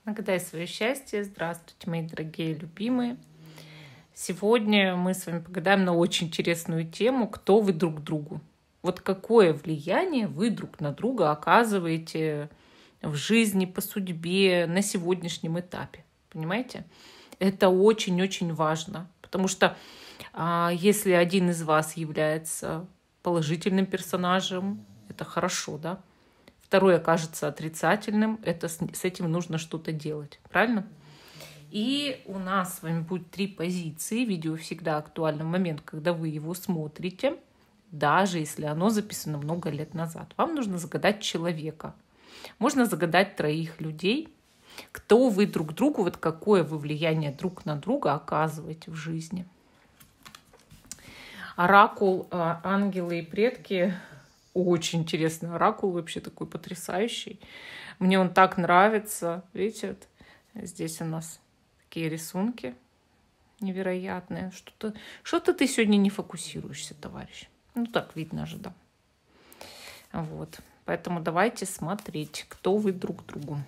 Нагадай свое счастье. Здравствуйте, мои дорогие любимые. Сегодня мы с вами погадаем на очень интересную тему, кто вы друг другу. Вот какое влияние вы друг на друга оказываете в жизни, по судьбе, на сегодняшнем этапе. Понимаете? Это очень-очень важно, потому что если один из вас является положительным персонажем, это хорошо, да? Второй окажется отрицательным, с этим нужно что-то делать, правильно? И у нас с вами будет 3 позиции. Видео всегда актуально в момент, когда вы его смотрите, даже если оно записано много лет назад. Вам нужно загадать человека. Можно загадать 3 людей. Кто вы друг другу, вот какое вы влияние друг на друга оказываете в жизни. Оракул «Ангелы и предки». Очень интересный оракул, вообще такой потрясающий. Мне он так нравится. Видите, вот здесь у нас такие рисунки невероятные. Что-то ты сегодня не фокусируешься, товарищ. Ну, так видно же, да. Вот. Поэтому давайте смотреть, кто вы друг другу.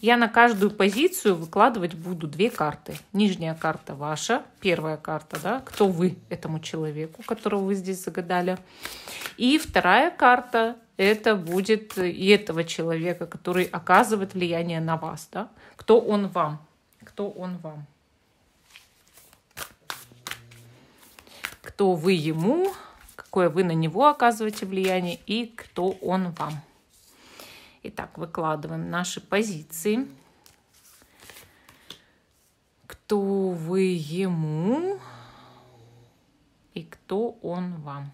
Я на каждую позицию выкладывать буду 2 карты. Нижняя карта ваша, первая карта, да, кто вы этому человеку, которого вы здесь загадали. И вторая карта, это будет и этого человека, который оказывает влияние на вас, да. Кто он вам? Кто он вам? Кто вы ему? Какое вы на него оказываете влияние? И кто он вам? Итак, выкладываем наши позиции. Кто вы ему и кто он вам?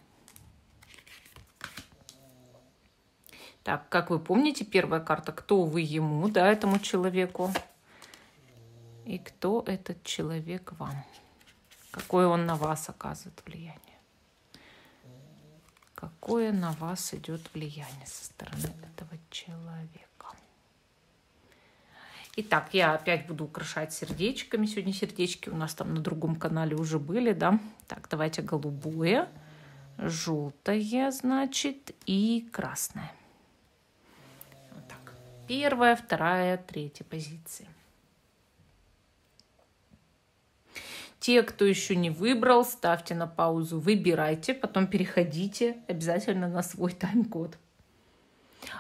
Так, как вы помните, первая карта, кто вы ему, да, этому человеку. И кто этот человек вам? Какое он на вас оказывает влияние? Какое на вас идет влияние со стороны этого человека? Итак, я опять буду украшать сердечками. Сегодня сердечки у нас там на другом канале уже были, да? Так, давайте голубое, желтое, значит, и красное. Вот так. 1, 2, 3 позиции. Те, кто еще не выбрал, ставьте на паузу, выбирайте, потом переходите обязательно на свой тайм-код.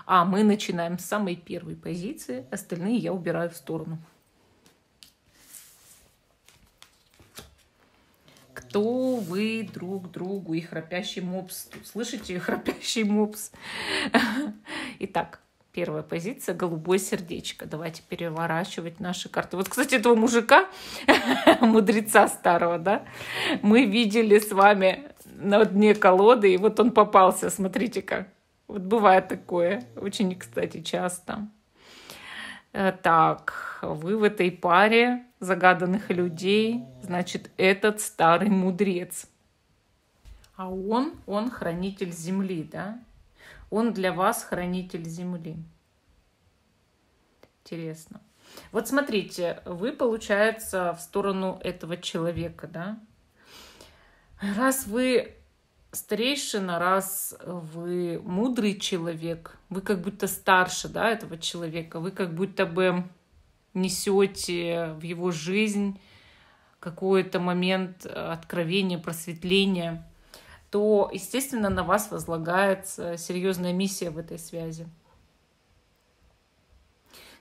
А мы начинаем с самой первой позиции, остальные я убираю в сторону. Кто вы друг другу? И храпящий мопс. Слышите, храпящий мопс? Итак. Первая позиция — голубое сердечко. Давайте переворачивать наши карты. Вот, кстати, этого мужика, мудреца старого, да, мы видели с вами на дне колоды, и вот он попался, смотрите-ка. Вот бывает такое, очень, кстати, часто. Так, вы в этой паре загаданных людей, значит, этот старый мудрец. А он хранитель земли, да? Он для вас хранитель земли. Интересно. Вот смотрите, вы, получается, в сторону этого человека, да? Раз вы старейшина, раз вы мудрый человек, вы как будто старше, да, этого человека, вы как будто бы несете в его жизнь какой-то момент откровения, просветления, то, естественно, на вас возлагается серьезная миссия в этой связи.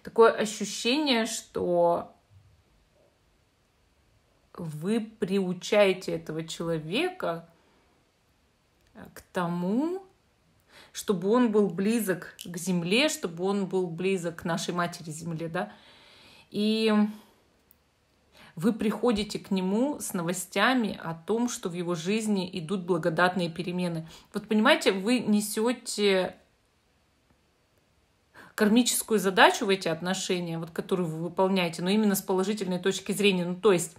Такое ощущение, что вы приучаете этого человека к тому, чтобы он был близок к земле, чтобы он был близок к нашей матери земле, да, и вы приходите к нему с новостями о том, что в его жизни идут благодатные перемены. Вот понимаете, вы несете кармическую задачу в эти отношения, вот, которую вы выполняете, но именно с положительной точки зрения. Ну, то есть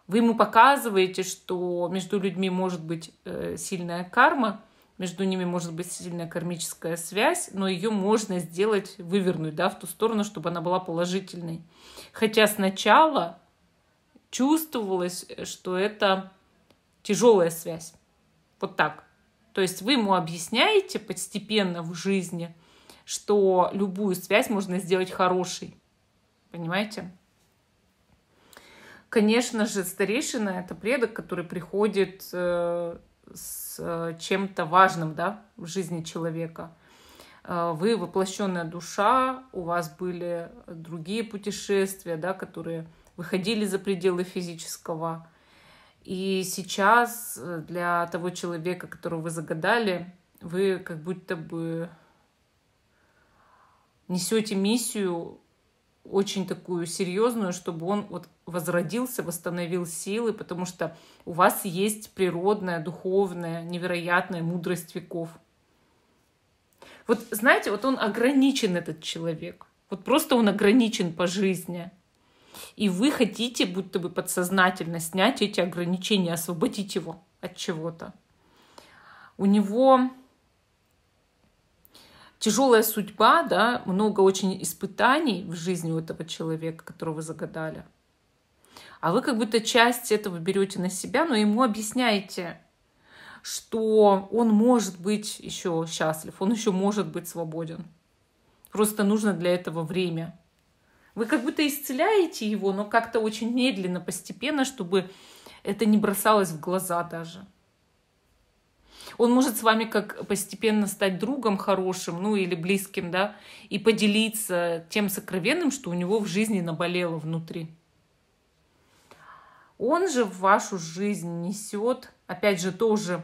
вы ему показываете, что между людьми может быть сильная карма, между ними может быть сильная кармическая связь, но ее можно сделать, вывернуть, да, в ту сторону, чтобы она была положительной. Хотя сначала чувствовалось, что это тяжелая связь. Вот так. То есть вы ему объясняете постепенно в жизни, что любую связь можно сделать хорошей. Понимаете? Конечно же, старейшина — это предок, который приходит с чем-то важным, да, в жизни человека. Вы воплощенная душа, у вас были другие путешествия, да, которые выходили за пределы физического. И сейчас для того человека, которого вы загадали, вы как будто бы несете миссию очень такую серьезную, чтобы он вот возродился, восстановил силы, потому что у вас есть природная, духовная, невероятная мудрость веков. Вот знаете, вот он ограничен, этот человек. Вот просто он ограничен по жизни. И вы хотите будто бы подсознательно снять эти ограничения, освободить его от чего-то. У него тяжелая судьба, да, много очень испытаний в жизни у этого человека, которого вы загадали. А вы как будто часть этого берете на себя, но ему объясняете, что он может быть еще счастлив, он еще может быть свободен. Просто нужно для этого время. Вы как будто исцеляете его, но как-то очень медленно, постепенно, чтобы это не бросалось в глаза даже. Он может с вами как постепенно стать другом хорошим, ну или близким, да, и поделиться тем сокровенным, что у него в жизни наболело внутри. Он же в вашу жизнь несет, опять же, тоже,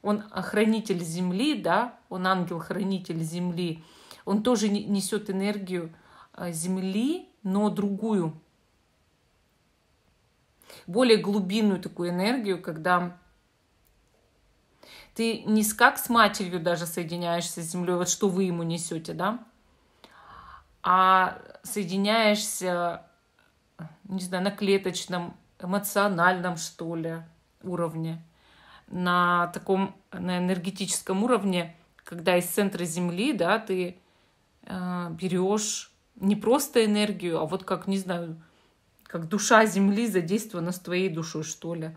он хранитель земли, да, он ангел-хранитель земли, он тоже несет энергию земли, но другую, более глубинную такую энергию, когда ты не как с матерью даже соединяешься с землей, вот что вы ему несете, да, а соединяешься, не знаю, на клеточном, эмоциональном, что ли, уровне, на таком, на энергетическом уровне, когда из центра Земли, да, ты берешь не просто энергию, а вот как, не знаю, как душа Земли задействована с твоей душой, что ли.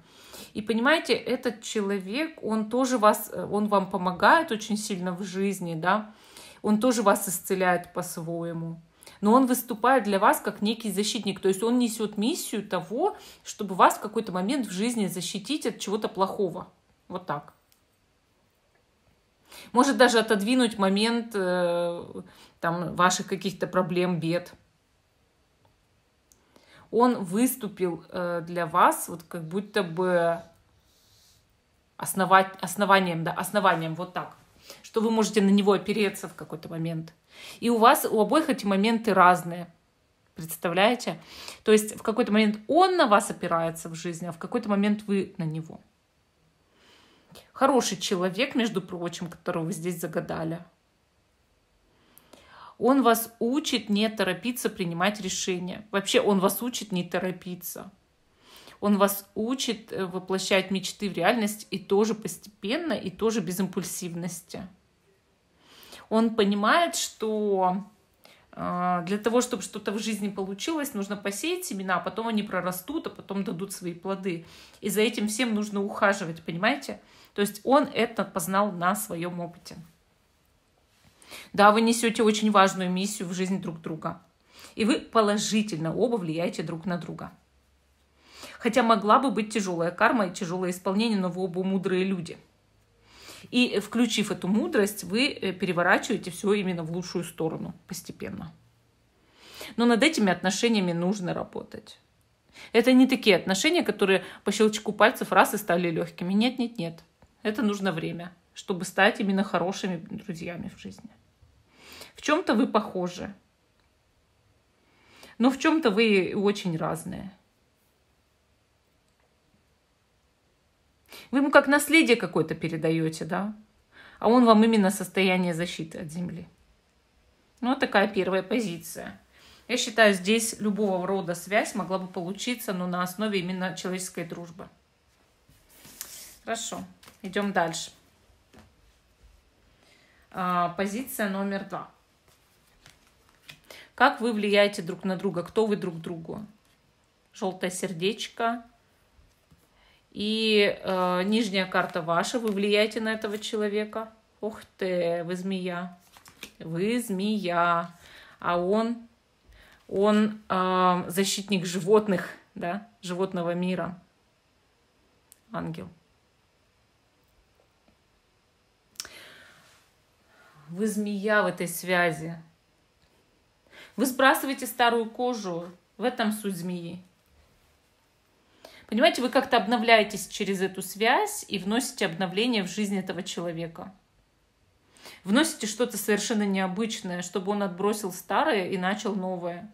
И понимаете, этот человек, он тоже вас, он вам помогает очень сильно в жизни, да, он тоже вас исцеляет по-своему. Но он выступает для вас как некий защитник. То есть он несет миссию того, чтобы вас в какой-то момент в жизни защитить от чего-то плохого. Вот так. Может даже отодвинуть момент там, ваших каких-то проблем, бед. Он выступил для вас вот как будто бы основанием, да, основанием, вот так, что вы можете на него опереться в какой-то момент. И у вас, у обоих эти моменты разные. Представляете? То есть в какой-то момент он на вас опирается в жизни, а в какой-то момент вы на него. Хороший человек, между прочим, которого вы здесь загадали. Он вас учит не торопиться принимать решения. Вообще он вас учит не торопиться. Он вас учит воплощать мечты в реальность и тоже постепенно, и тоже без импульсивности. Он понимает, что для того, чтобы что-то в жизни получилось, нужно посеять семена, а потом они прорастут, а потом дадут свои плоды. И за этим всем нужно ухаживать, понимаете? То есть он это познал на своем опыте. Да, вы несете очень важную миссию в жизнь друг друга. И вы положительно оба влияете друг на друга. Хотя могла бы быть тяжелая карма и тяжелое исполнение, но вы оба мудрые люди. И включив эту мудрость, вы переворачиваете все именно в лучшую сторону постепенно. Но над этими отношениями нужно работать. Это не такие отношения, которые по щелчку пальцев раз и стали легкими. Нет, нет, нет. Это нужно время, чтобы стать именно хорошими друзьями в жизни. В чем-то вы похожи, но в чем-то вы очень разные. Вы ему как наследие какое-то передаете, да? А он вам именно состояние защиты от Земли. Ну, вот такая первая позиция. Я считаю, здесь любого рода связь могла бы получиться, но на основе именно человеческой дружбы. Хорошо, идем дальше. Позиция номер 2. Как вы влияете друг на друга? Кто вы друг другу? Желтое сердечко. И нижняя карта ваша. Вы влияете на этого человека. Ух ты, вы змея. Вы змея. А он Он защитник животных, да, животного мира. Ангел. Вы змея в этой связи. Вы сбрасываете старую кожу. В этом суть змеи. Понимаете, вы как-то обновляетесь через эту связь и вносите обновление в жизнь этого человека. Вносите что-то совершенно необычное, чтобы он отбросил старое и начал новое.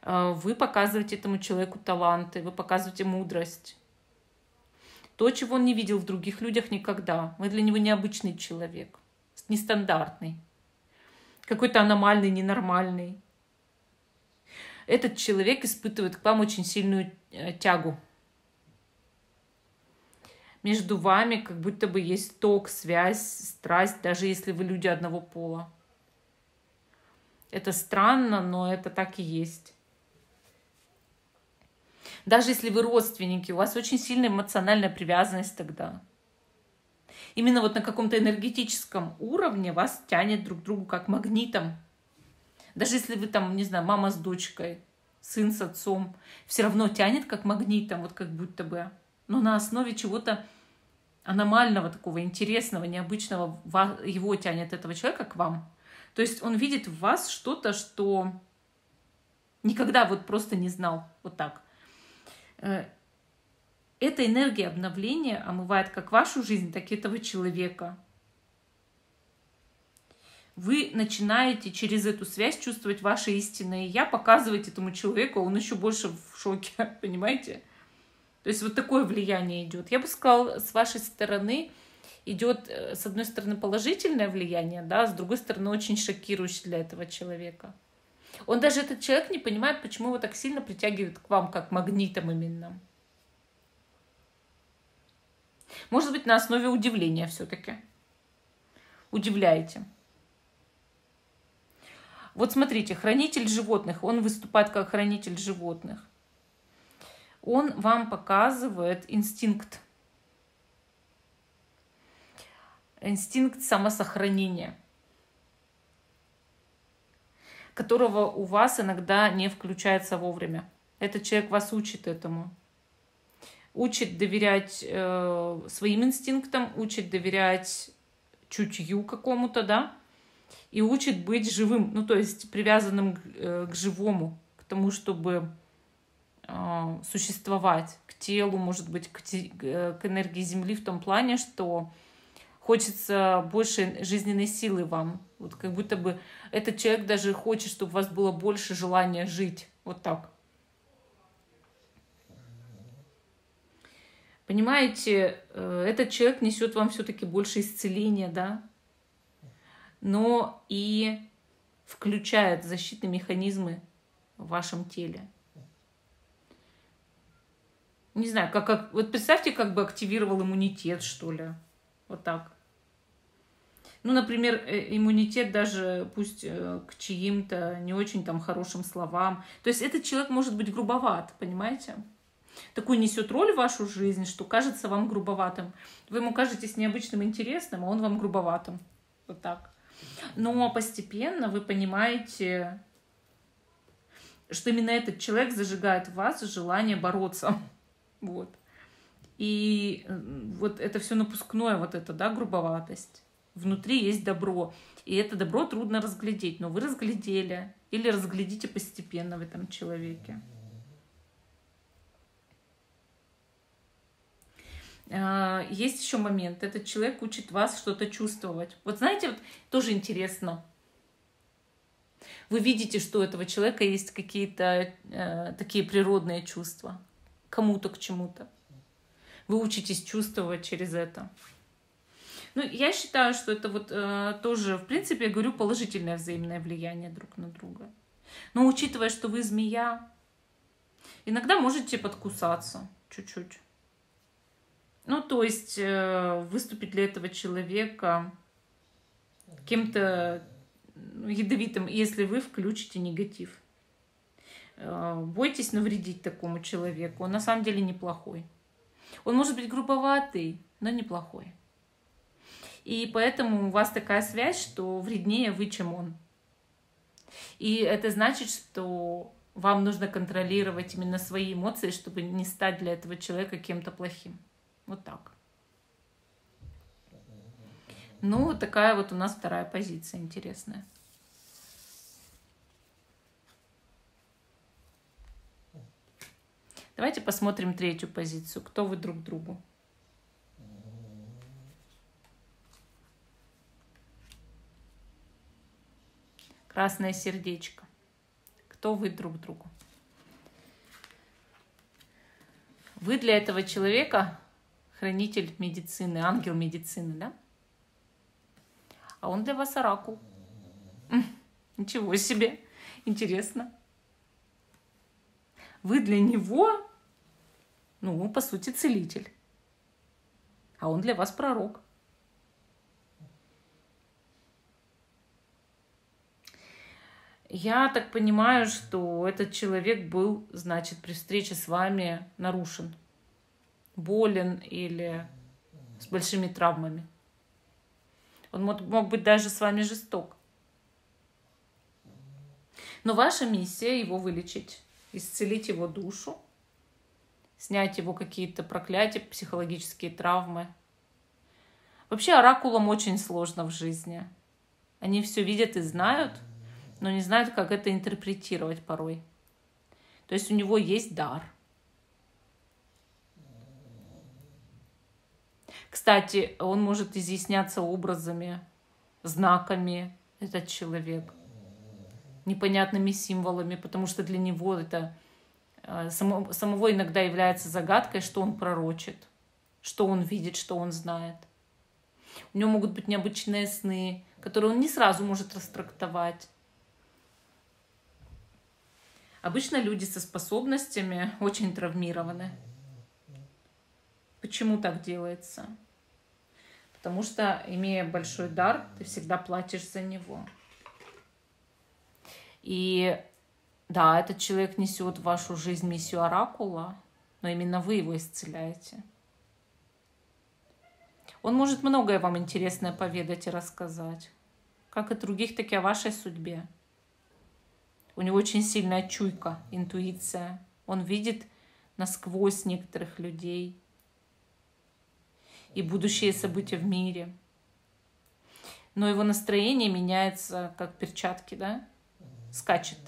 Вы показываете этому человеку таланты, вы показываете мудрость. То, чего он не видел в других людях никогда. Вы для него необычный человек, нестандартный, какой-то аномальный, ненормальный. Этот человек испытывает к вам очень сильную тягу. Между вами как будто бы есть ток, связь, страсть, даже если вы люди одного пола. Это странно, но это так и есть. Даже если вы родственники, у вас очень сильная эмоциональная привязанность тогда. Именно вот на каком-то энергетическом уровне вас тянет друг к другу как магнитом. Даже если вы там, не знаю, мама с дочкой, сын с отцом, все равно тянет как магнитом, вот как будто бы. Но на основе чего-то аномального, такого интересного, необычного его тянет этого человека к вам. То есть он видит в вас что-то, что никогда вот просто не знал. Вот так. Эта энергия обновления омывает как вашу жизнь, так и этого человека. Вы начинаете через эту связь чувствовать ваше истинное «я», показывать этому человеку, он еще больше в шоке, понимаете? То есть вот такое влияние идет. Я бы сказала, с вашей стороны идет, с одной стороны, положительное влияние, да, с другой стороны, очень шокирующее для этого человека. Он даже, этот человек, не понимает, почему его так сильно притягивает к вам, как магнитом именно. Может быть, на основе удивления все-таки. Удивляете. Вот смотрите, хранитель животных, он выступает как хранитель животных. Он вам показывает инстинкт. Инстинкт самосохранения, которого у вас иногда не включается вовремя. Этот человек вас учит этому. Учит доверять своим инстинктам, учит доверять чутью какому-то, да, и учит быть живым, ну, то есть привязанным к живому, к тому, чтобы существовать, к телу, может быть, к энергии Земли в том плане, что хочется больше жизненной силы вам. Вот как будто бы этот человек даже хочет, чтобы у вас было больше желания жить. Вот так. Понимаете, этот человек несет вам все-таки больше исцеления, да, но и включает защитные механизмы в вашем теле. Не знаю, вот представьте, как бы активировал иммунитет, что ли. Вот так. Ну, например, иммунитет даже пусть к чьим-то не очень там хорошим словам. То есть этот человек может быть грубоват, понимаете? Такую несет роль в вашу жизнь, что кажется вам грубоватым. Вы ему кажетесь необычным, интересным, а он вам грубоватым. Вот так. Но постепенно вы понимаете, что именно этот человек зажигает в вас желание бороться. Вот. И вот это все напускное, вот это, да, грубоватость. Внутри есть добро. И это добро трудно разглядеть. Но вы разглядели. Или разглядите постепенно в этом человеке. Есть еще момент. Этот человек учит вас что-то чувствовать. Вот знаете, вот тоже интересно. Вы видите, что у этого человека есть какие-то такие природные чувства. Кому-то к чему-то. Вы учитесь чувствовать через это. Ну, я считаю, что это вот тоже, в принципе, я говорю, положительное взаимное влияние друг на друга. Но учитывая, что вы змея, иногда можете подкусаться чуть-чуть. Ну, то есть выступить для этого человека кем-то ядовитым, если вы включите негатив. Бойтесь навредить такому человеку. Он на самом деле неплохой. Он может быть грубоватый, но неплохой. И поэтому у вас такая связь, что вреднее вы, чем он. И это значит, что вам нужно контролировать именно свои эмоции, чтобы не стать для этого человека кем-то плохим. Вот так. Ну, вот такая вот у нас вторая позиция интересная. Давайте посмотрим третью позицию. Кто вы друг другу? Красное сердечко. Кто вы друг другу? Вы для этого человека хранитель медицины, ангел медицины, да? А он для вас оракул. Ничего себе. Интересно. Вы для него, ну, по сути, целитель. А он для вас пророк. Я так понимаю, что этот человек был, значит, при встрече с вами нарушен, болен или с большими травмами. Он мог быть даже с вами жесток. Но ваша миссия его вылечить, исцелить его душу, снять его какие-то проклятия, психологические травмы. Вообще оракулам очень сложно в жизни. Они все видят и знают, но не знают, как это интерпретировать порой. То есть у него есть дар. Кстати, он может изъясняться образами, знаками, этот человек, непонятными символами, потому что для него это самого иногда является загадкой, что он пророчит, что он видит, что он знает. У него могут быть необычные сны, которые он не сразу может растрактовать. Обычно люди со способностями очень травмированы. Почему так делается? Потому что, имея большой дар, ты всегда платишь за него. И да, этот человек несет в вашу жизнь миссию оракула, но именно вы его исцеляете. Он может многое вам интересное поведать и рассказать, как и других, так и о вашей судьбе. У него очень сильная чуйка, интуиция. Он видит насквозь некоторых людей и будущие события в мире. Но его настроение меняется, как перчатки, да? Скачет.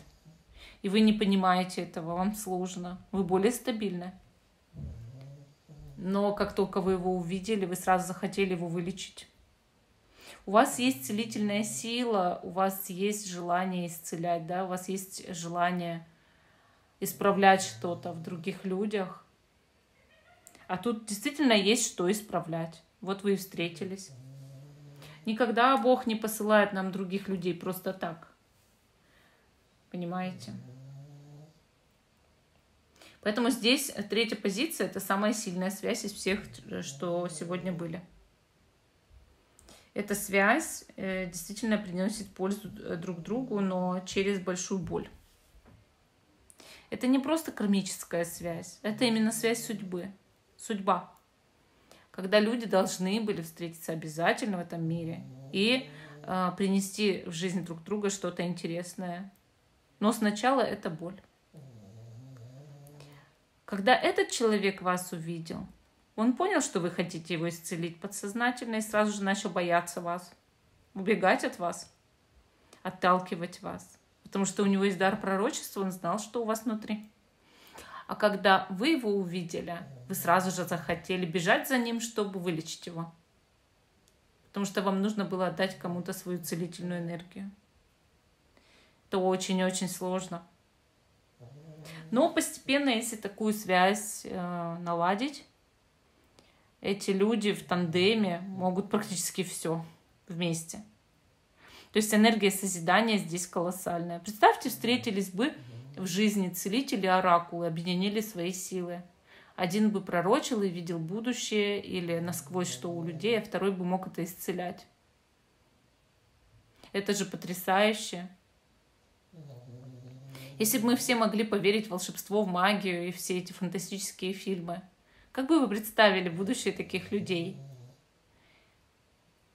И вы не понимаете этого, вам сложно. Вы более стабильны. Но как только вы его увидели, вы сразу захотели его вылечить. У вас есть целительная сила, у вас есть желание исцелять, да? У вас есть желание исправлять что-то в других людях. А тут действительно есть что исправлять. Вот вы и встретились. Никогда Бог не посылает нам других людей просто так. Понимаете? Поэтому здесь третья позиция – это самая сильная связь из всех, что сегодня были. Эта связь действительно приносит пользу друг другу, но через большую боль. Это не просто кармическая связь, это именно связь судьбы. Судьба. Когда люди должны были встретиться обязательно в этом мире и принести в жизнь друг друга что-то интересное. Но сначала это боль. Когда этот человек вас увидел, он понял, что вы хотите его исцелить подсознательно и сразу же начал бояться вас, убегать от вас, отталкивать вас. Потому что у него есть дар пророчества, он знал, что у вас внутри. А когда вы его увидели, вы сразу же захотели бежать за ним, чтобы вылечить его. Потому что вам нужно было отдать кому-то свою целительную энергию. Это очень-очень сложно. Но постепенно, если такую связь наладить, эти люди в тандеме могут практически все вместе. То есть энергия созидания здесь колоссальная. Представьте, встретились бы в жизни целители и оракулы, объединили свои силы. Один бы пророчил и видел будущее или насквозь что у людей, а второй бы мог это исцелять. Это же потрясающе. Если бы мы все могли поверить в волшебство, в магию и все эти фантастические фильмы, как бы вы представили будущее таких людей?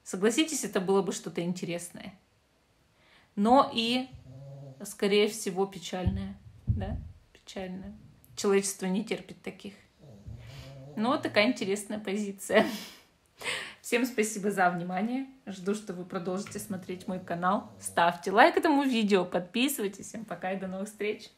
Согласитесь, это было бы что-то интересное. Но и скорее всего, печальная. Да, печальная. Человечество не терпит таких. Но такая интересная позиция. Всем спасибо за внимание. Жду, что вы продолжите смотреть мой канал. Ставьте лайк этому видео, подписывайтесь. Всем пока и до новых встреч.